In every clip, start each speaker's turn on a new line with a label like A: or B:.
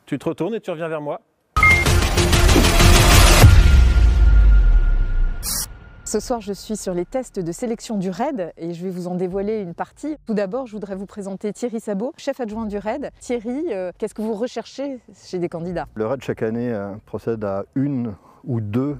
A: Tu te retournes et tu reviens vers moi.
B: Ce soir, je suis sur les tests de sélection du RAID et je vais vous en dévoiler une partie. Tout d'abord, je voudrais vous présenter Thierry Sabot, chef adjoint du RAID. Thierry, qu'est-ce que vous recherchez chez des candidats?
C: Le RAID, chaque année, procède à une ou deux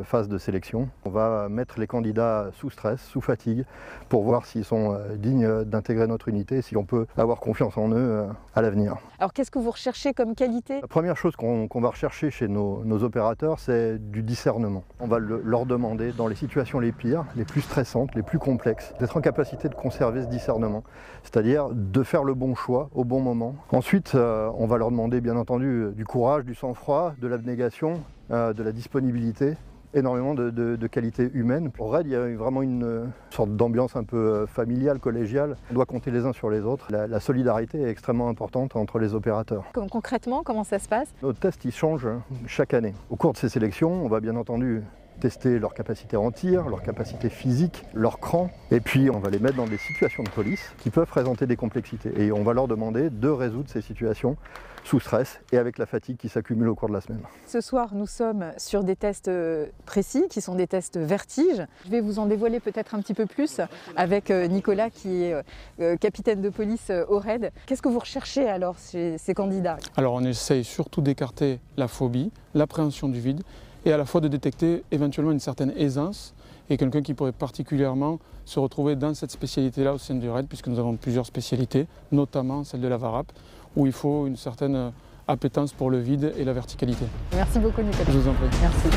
C: phases de sélection. On va mettre les candidats sous stress, sous fatigue, pour voir s'ils sont dignes d'intégrer notre unité, si on peut avoir confiance en eux à l'avenir.
B: Alors, qu'est-ce que vous recherchez comme qualité?
C: La première chose qu'on va rechercher chez nos opérateurs, c'est du discernement. On va leur demander, dans les situations les pires, les plus stressantes, les plus complexes, d'être en capacité de conserver ce discernement, c'est-à-dire de faire le bon choix au bon moment. Ensuite, on va leur demander, bien entendu, du courage, du sang-froid, de l'abnégation, de la disponibilité, énormément de qualités humaines. Au RAID, il y a vraiment une sorte d'ambiance un peu familiale, collégiale. On doit compter les uns sur les autres. La solidarité est extrêmement importante entre les opérateurs.
B: Concrètement, comment ça se passe?
C: Nos tests, ils changent chaque année. Au cours de ces sélections, on va bien entendu tester leur capacité en tir, leur capacité physique, leur cran, et puis on va les mettre dans des situations de police qui peuvent présenter des complexités. Et on va leur demander de résoudre ces situations sous stress et avec la fatigue qui s'accumule au cours de la semaine.
B: Ce soir, nous sommes sur des tests précis, qui sont des tests vertige. Je vais vous en dévoiler peut-être un petit peu plus avec Nicolas, qui est capitaine de police au RAID. Qu'est-ce que vous recherchez alors chez ces candidats?
D: Alors on essaye surtout d'écarter la phobie, l'appréhension du vide, et à la fois de détecter éventuellement une certaine aisance et quelqu'un qui pourrait particulièrement se retrouver dans cette spécialité-là au sein du RAID, puisque nous avons plusieurs spécialités, notamment celle de la VARAP, où il faut une certaine appétence pour le vide et la verticalité.
B: Merci beaucoup Nicolas.
D: Je vous en prie.
B: Merci.